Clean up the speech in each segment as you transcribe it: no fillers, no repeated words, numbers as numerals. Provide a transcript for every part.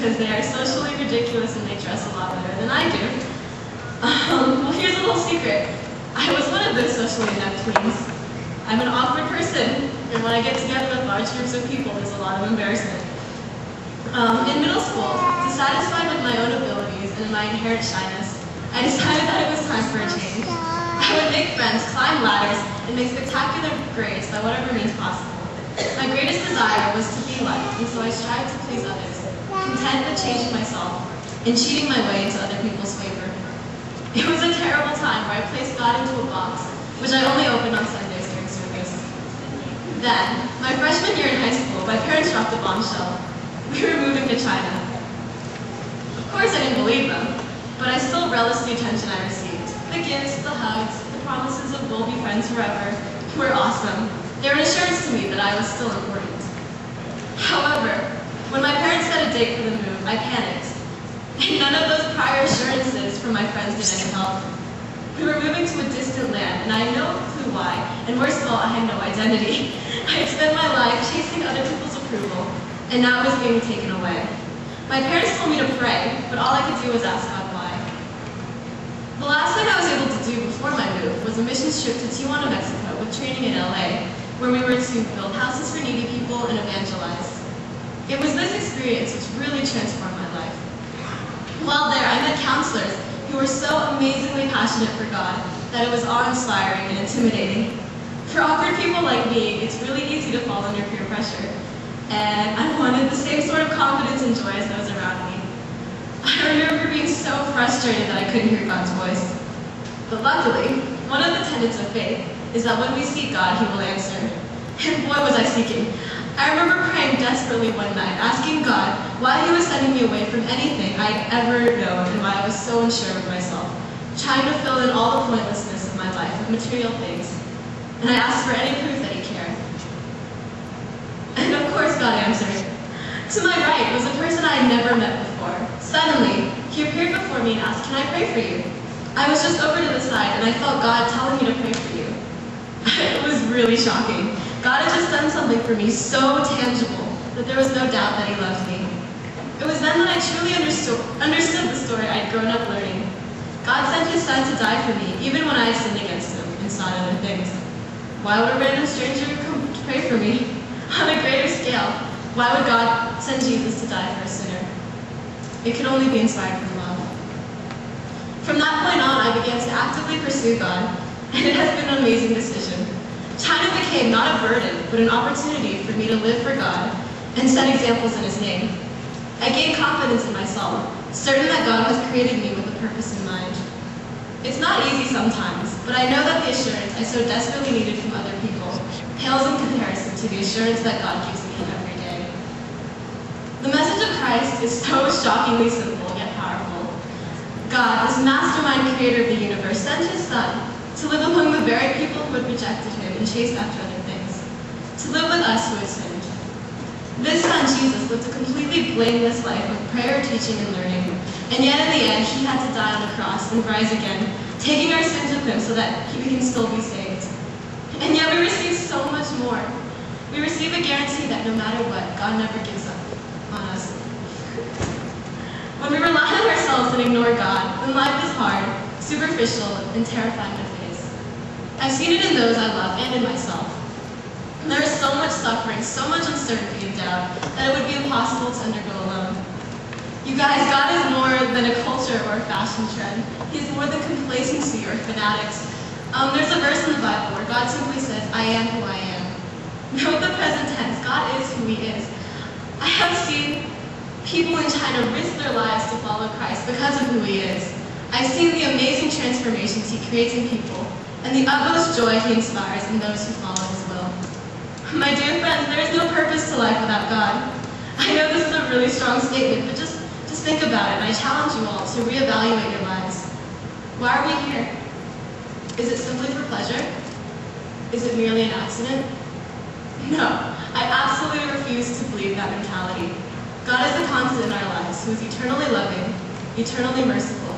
because they are socially ridiculous and they dress a lot better than I do. Well, here's a little secret. I was one of those socially inept tweens. I'm an awkward person, and when I get together with large groups of people, there's a lot of embarrassment. In middle school, dissatisfied with my own abilities and my inherent shyness, I decided that it was time for a change. I would make friends, climb ladders, and make spectacular grades by whatever means possible. My greatest desire was to be liked, and so I strived to please others, content with changing myself and cheating my way into other people's favor. It was a terrible time where I placed God into a box, which I only opened on Sundays during service. Then, my freshman year in high school, my parents dropped a bombshell. We were moving to China. Of course I didn't believe them, but I still relished the attention I received. The gifts, the hugs, the promises of we'll be friends forever were awesome. They were an assurance to me that I was still important. However, when my parents set a date for the move, I panicked. And none of those prior assurances from my friends did any help. We were moving to a distant land, and I had no clue why, and worst of all, I had no identity. I had spent my life chasing other people's approval, and now it was being taken away. My parents told me to pray, but all I could do was ask God why. The last thing I was able to do before my move was a missions trip to Tijuana, Mexico, with training in LA, where we were to build houses for needy people and evangelize. It was this experience which really transformed my life. While there, I met counselors who were so amazingly passionate for God that it was awe-inspiring and intimidating. For awkward people like me, it's really easy to fall under peer pressure. And I wanted the same sort of confidence and joy as those around me. I remember being so frustrated that I couldn't hear God's voice. But luckily, one of the tenets of faith is that when we seek God, He will answer. And boy, was I seeking. I remember praying desperately one night, asking God why He was sending me away from anything I'd ever known and why I was so unsure of myself, trying to fill in all the pointlessness of my life with material things. And I asked for any proof that He cared. And of course God answered. To my right was a person I had never met before. Suddenly, He appeared before me and asked, "Can I pray for you?" I was just over to the side and I felt God telling me to pray for you. It was really shocking. God had just done something for me so tangible that there was no doubt that He loved me. It was then that I truly understood the story I'd grown up learning. God sent His Son to die for me, even when I had sinned against Him and sought other things. Why would a random stranger come to pray for me? On a greater scale, why would God send Jesus to die for a sinner? It could only be inspired from love. From that point on, I began to actively pursue God, and it has been an amazing decision. China became not a burden, but an opportunity for me to live for God and set examples in His name. I gained confidence in myself, certain that God has created me with a purpose in mind. It's not easy sometimes, but I know that the assurance I so desperately needed from other people pales in comparison to the assurance that God gives me every day. The message of Christ is so shockingly simple yet powerful. God, this mastermind creator of the universe, sent His Son to live among the very people who had rejected Him and chased after other things, to live with us who had sinned. This Son, Jesus, lived a completely blameless life of prayer, teaching, and learning, and yet in the end, He had to die on the cross and rise again, taking our sins with Him so that we can still be saved. And yet we receive so much more. We receive a guarantee that no matter what, God never gives up on us. When we rely on ourselves and ignore God, then life is hard, superficial, and terrifying to face. I've seen it in those I love and in myself. There is so much suffering, so much uncertainty and doubt, that it would be impossible to undergo alone. You guys, God is more than a culture or a fashion trend. He is more than complacency or fanatics. There's a verse in the Bible where God simply says, "I am who I am." Note the present tense. God is who He is. I have seen people in China risk their lives to follow Christ because of who He is. I've seen the amazing transformations He creates in people and the utmost joy He inspires in those who follow His will. My dear friends, there is no purpose to life without God. I know this is a really strong statement, but just think about it, and I challenge you all to reevaluate your lives. Why are we here? Is it simply for pleasure? Is it merely an accident? No, I absolutely refuse to believe that mentality. God is the constant in our lives, who is eternally loving, eternally merciful,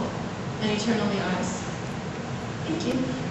and eternally ours. Thank you.